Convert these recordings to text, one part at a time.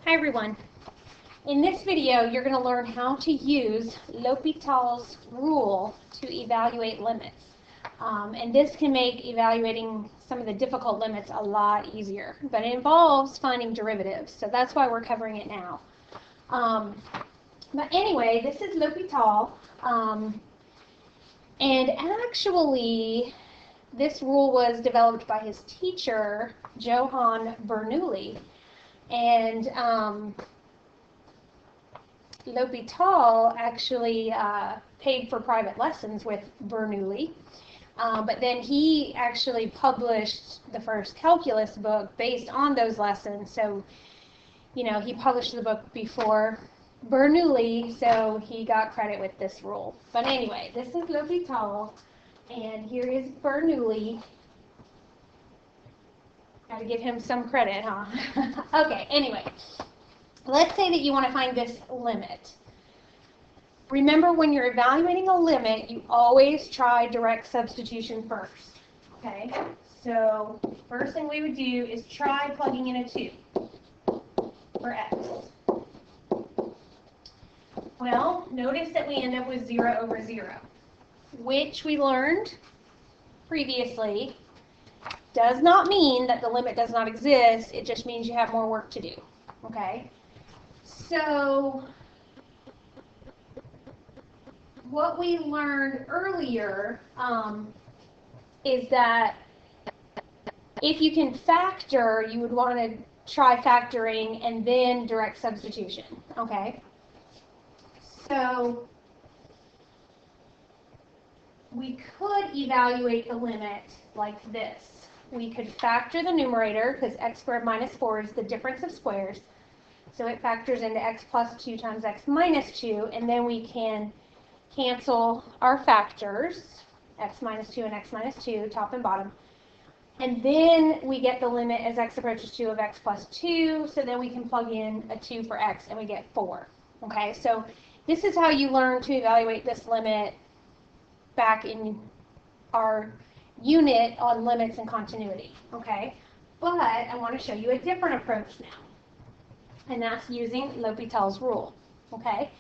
Hi everyone. In this video, you're going to learn how to use L'Hopital's rule to evaluate limits. And this can make evaluating some of the difficult limits a lot easier, but it involves finding derivatives, so that's why we're covering it now. But anyway, this is L'Hopital, and actually this rule was developed by his teacher, Johann Bernoulli, and L'Hopital actually paid for private lessons with Bernoulli, but then he actually published the first calculus book based on those lessons. So, you know, he published the book before Bernoulli, so he got credit with this rule. But anyway, this is L'Hopital, and here is Bernoulli. Got to give him some credit, huh? Okay, anyway. Let's say that you want to find this limit. Remember, when you're evaluating a limit, you always try direct substitution first. Okay? So, first thing we would do is try plugging in a 2 for x. Well, notice that we end up with 0 over 0, which we learned previously does not mean that the limit does not exist. It just means you have more work to do. Okay? So, what we learned earlier is that if you can factor, you would want to try factoring and then direct substitution. Okay? So, we could evaluate the limit like this. We could factor the numerator, because x squared minus 4 is the difference of squares. So it factors into x plus 2 times x minus 2, and then we can cancel our factors, x minus 2 and x minus 2, top and bottom. And then we get the limit as x approaches 2 of x plus 2, so then we can plug in a 2 for x, and we get 4. Okay, so this is how you learn to evaluate this limit back in our unit on limits and continuity. Okay, but I want to show you a different approach now. And that's using L'Hopital's rule, okay?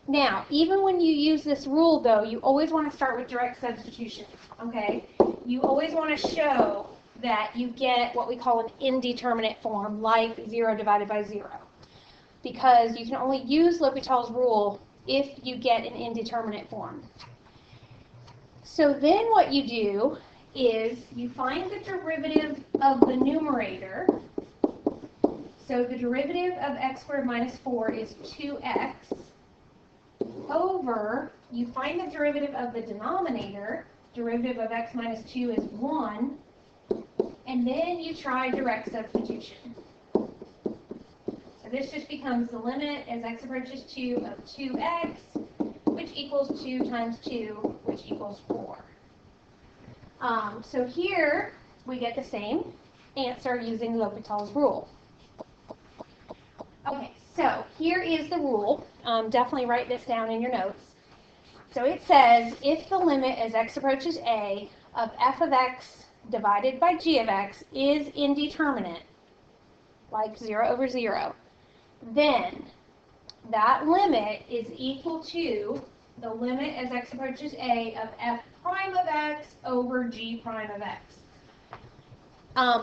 Now, even when you use this rule, though, you always want to start with direct substitution, okay? You always want to show that you get what we call an indeterminate form, like 0 divided by 0, because you can only use L'Hopital's rule if you get an indeterminate form. So then what you do is you find the derivative of the numerator. So the derivative of x squared minus 4 is 2x over, you find the derivative of the denominator, derivative of x minus 2 is 1, and then you try direct substitution. So this just becomes the limit as x approaches 2 of 2x, which equals 2 times 2, which equals 4. So here we get the same answer using L'Hopital's rule. Okay, so here is the rule. Definitely write this down in your notes. So it says, if the limit as x approaches a of f of x divided by g of x is indeterminate, like 0 over 0, then that limit is equal to the limit as x approaches a of f prime of x over g prime of x.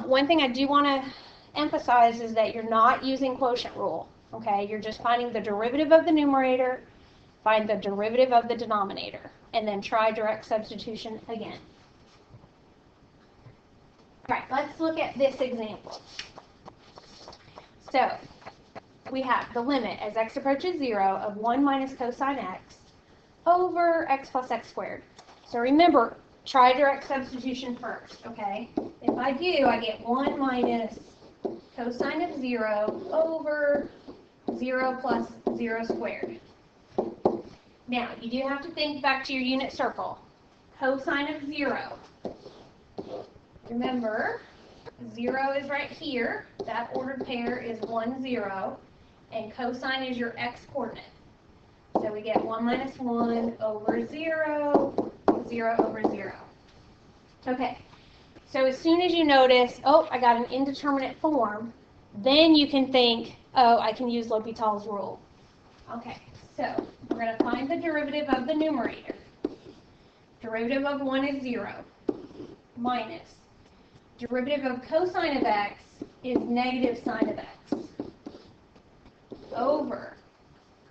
One thing I do want to emphasize is that you're not using quotient rule, okay? You're just finding the derivative of the numerator, find the derivative of the denominator, and then try direct substitution again. All right, let's look at this example. So, we have the limit as x approaches 0 of 1 minus cosine x over x plus x squared. So remember, try direct substitution first, okay? If I do, I get 1 minus cosine of 0 over 0 plus 0 squared. Now, you do have to think back to your unit circle. Cosine of 0. Remember, 0 is right here. That ordered pair is 1, 0. And cosine is your x coordinate. So we get 1 minus 1 over 0, 0 over 0. Okay, so as soon as you notice, oh, I got an indeterminate form, then you can think, oh, I can use L'Hopital's rule. Okay, so we're going to find the derivative of the numerator. Derivative of 1 is 0, minus derivative of cosine of x is negative sine of x, over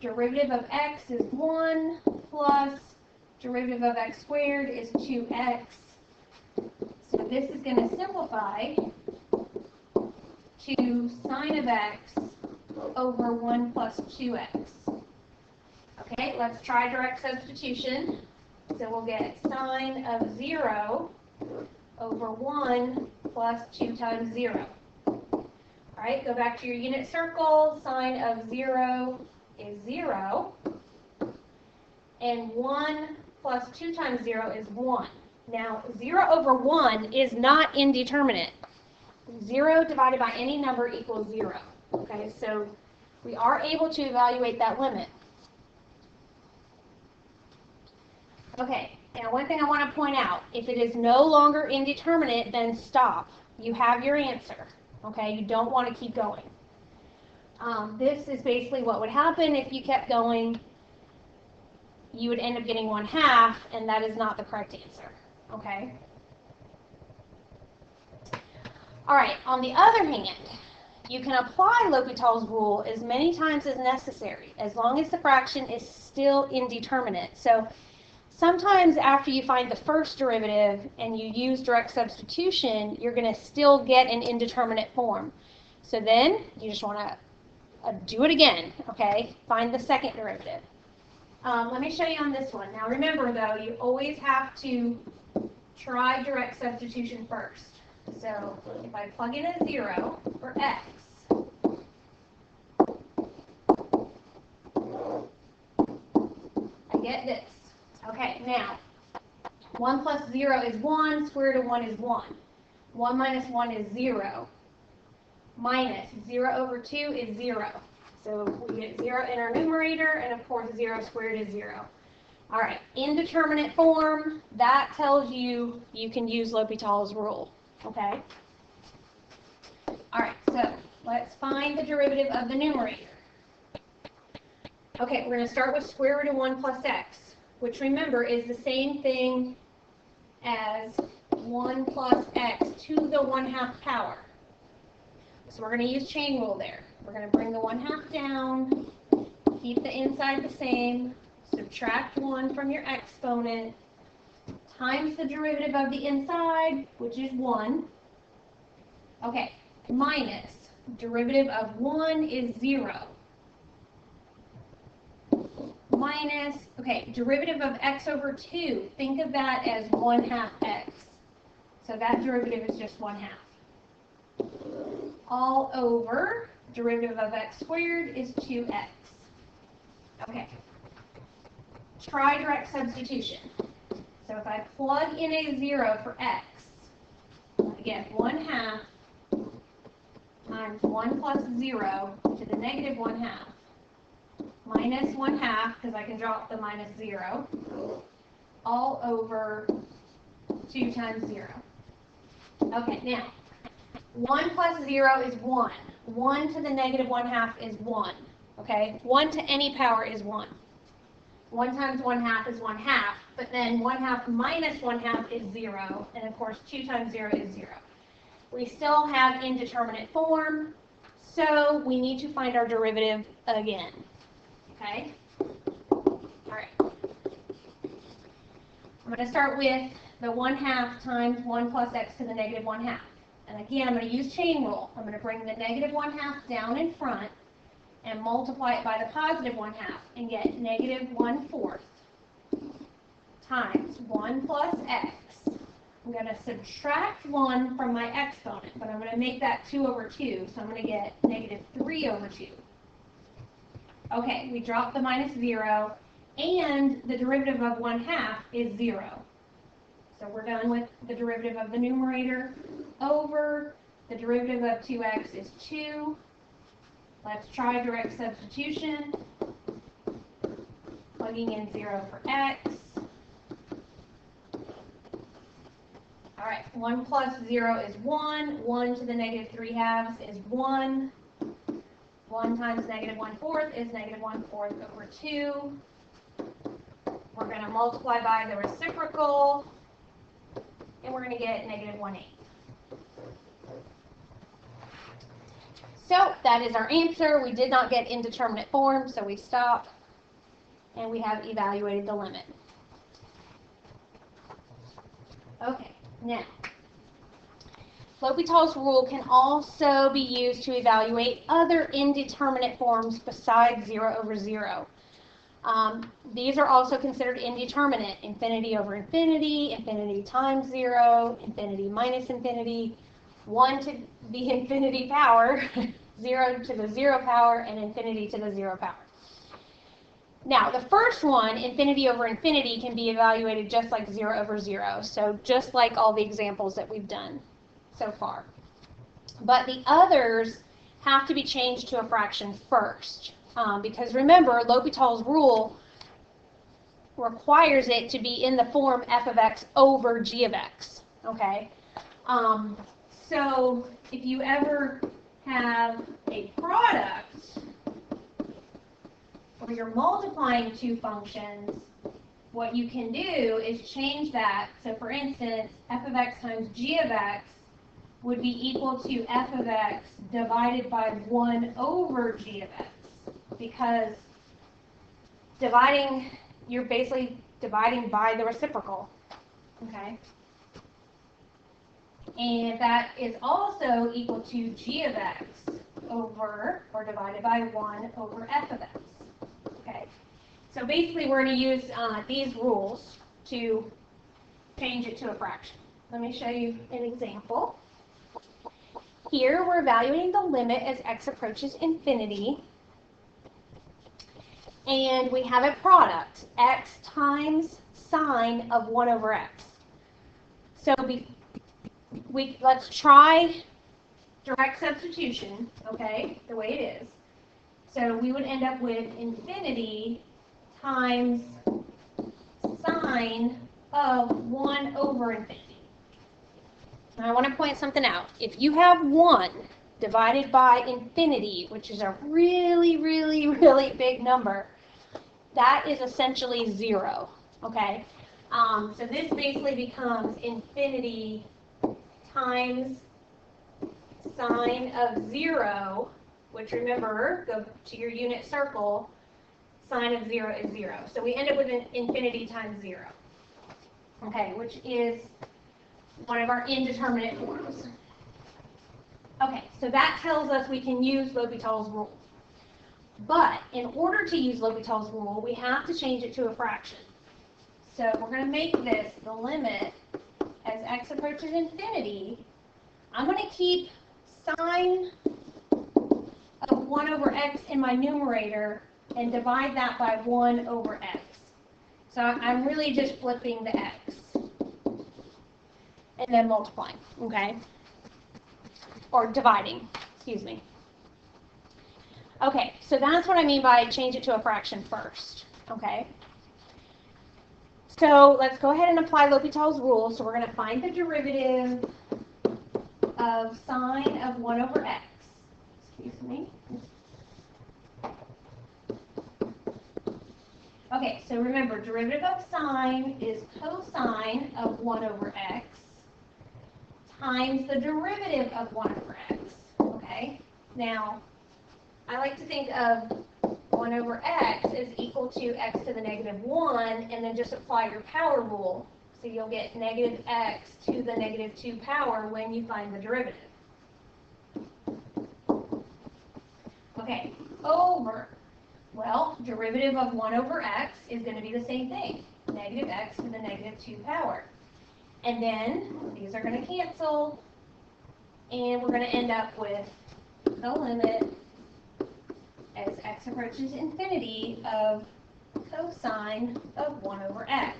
derivative of x is 1 plus derivative of x squared is 2x. So this is going to simplify to sine of x over 1 plus 2x. Okay, let's try direct substitution. So we'll get sine of 0 over 1 plus 2 times 0. All right, go back to your unit circle. Sine of 0 is 0. And 1 plus 2 times 0 is 1. Now, 0 over 1 is not indeterminate. 0 divided by any number equals 0. Okay, so we are able to evaluate that limit. Okay, now one thing I want to point out, if it is no longer indeterminate, then stop. You have your answer. Okay, you don't want to keep going. This is basically what would happen if you kept going. You would end up getting 1/2, and that is not the correct answer. Okay? All right, on the other hand, you can apply L'Hopital's rule as many times as necessary, as long as the fraction is still indeterminate. So sometimes after you find the first derivative and you use direct substitution, you're going to still get an indeterminate form. So then you just want to do it again, okay? Find the second derivative. Let me show you on this one. Now remember though, you always have to try direct substitution first. So if I plug in a 0 for x, I get this. Okay, now 1 plus 0 is 1, square root of 1 is 1. 1 minus 1 is 0. Minus 0 over 2 is 0. So we get 0 in our numerator, and of course 0 squared is 0. All right, indeterminate form, that tells you you can use L'Hopital's rule, okay? All right, so let's find the derivative of the numerator. Okay, we're going to start with square root of 1 plus x, which remember is the same thing as 1 plus x to the 1/2 power. So we're going to use chain rule there. We're going to bring the 1/2 down, keep the inside the same, subtract 1 from your exponent, times the derivative of the inside, which is 1. Okay, minus derivative of 1 is 0. Minus, okay, derivative of x over 2. Think of that as 1/2 x. So that derivative is just 1/2. All over derivative of x squared is 2x. Okay. Try direct substitution. So if I plug in a 0 for x, I get 1/2 times 1 plus 0 to the negative 1/2 minus 1/2, because I can drop the minus 0, all over 2 times 0. Okay, now 1 plus 0 is 1. 1 to the negative 1/2 is 1. Okay? 1 to any power is 1. 1 times 1/2 is 1/2, but then 1/2 minus 1/2 is 0, and of course 2 times 0 is 0. We still have indeterminate form, so we need to find our derivative again. Okay? Alright. I'm going to start with the 1/2 times 1 plus x to the negative 1/2. And again, I'm going to use chain rule. I'm going to bring the negative 1/2 down in front and multiply it by the positive 1/2 and get negative 1/4 times 1 plus x. I'm going to subtract 1 from my exponent, but I'm going to make that 2 over 2, so I'm going to get negative 3 over 2. Okay, we drop the minus 0, and the derivative of 1/2 is 0. So we're done with the derivative of the numerator. Over the derivative of 2x is 2. Let's try direct substitution. Plugging in 0 for x. All right, 1 plus 0 is 1. 1 to the negative 3/2 is 1. 1 times negative 1/4 is negative 1/4 over 2. We're going to multiply by the reciprocal, and we're going to get negative 1/8. So that is our answer. We did not get indeterminate form, so we stop, and we have evaluated the limit. Okay, now, L'Hopital's rule can also be used to evaluate other indeterminate forms besides 0 over 0. These are also considered indeterminate: infinity over infinity, infinity times 0, infinity minus infinity, 1 to the infinity power, 0 to the 0 power, and infinity to the 0 power. Now, the first one, infinity over infinity, can be evaluated just like 0 over 0, so just like all the examples that we've done so far. But the others have to be changed to a fraction first, because remember, L'Hopital's rule requires it to be in the form f of x over g of x, okay? So if you ever have a product where you're multiplying two functions, what you can do is change that. So for instance, f of x times g of x would be equal to f of x divided by 1 over g of x, because you're basically dividing by the reciprocal, okay? And that is also equal to g of x over, or divided by 1 over f of x, okay? So basically we're going to use these rules to change it to a fraction. Let me show you an example. Here we're evaluating the limit as x approaches infinity, and we have a product, x times sine of 1 over x. So let's try direct substitution, okay, the way it is. So we would end up with infinity times sine of 1 over infinity. Now I want to point something out. If you have 1 divided by infinity, which is a really, really, really big number, that is essentially 0, okay? So this basically becomes infinity times sine of 0, which remember, go to your unit circle, sine of 0 is 0. So we end up with an infinity times 0, okay, which is one of our indeterminate forms. Okay, so that tells us we can use L'Hopital's rule. But in order to use L'Hopital's rule, we have to change it to a fraction. So we're going to make this the limit as x approaches infinity. I'm going to keep sine of 1 over x in my numerator and divide that by 1 over x. So I'm really just flipping the x and then multiplying, okay? Or dividing, excuse me. Okay, so that's what I mean by change it to a fraction first, okay? So let's go ahead and apply L'Hopital's rule. So we're going to find the derivative of sine of 1 over x. Excuse me. Okay, so remember, derivative of sine is cosine of 1 over x times the derivative of 1 over x, okay? Now, I like to think of 1 over x is equal to x to the negative 1, and then just apply your power rule. So you'll get negative x to the negative 2 power when you find the derivative. Okay, over. Well, derivative of 1 over x is going to be the same thing, negative x to the negative 2 power. And then these are going to cancel, and we're going to end up with the limit as x approaches infinity of cosine of 1 over x.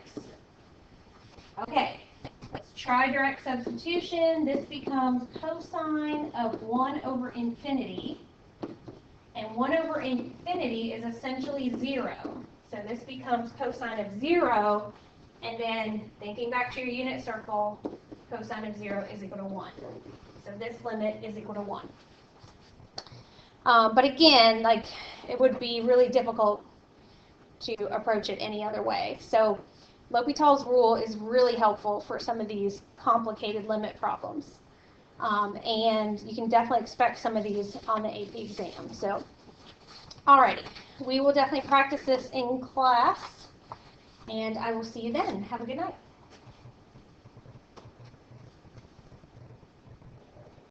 Okay, let's try direct substitution. This becomes cosine of 1 over infinity. And 1 over infinity is essentially 0. So this becomes cosine of 0. And then thinking back to your unit circle, cosine of 0 is equal to 1. So this limit is equal to 1. But again, like, it would be really difficult to approach it any other way. So L'Hopital's rule is really helpful for some of these complicated limit problems. And you can definitely expect some of these on the AP exam. So, alrighty, we will definitely practice this in class, and I will see you then. Have a good night.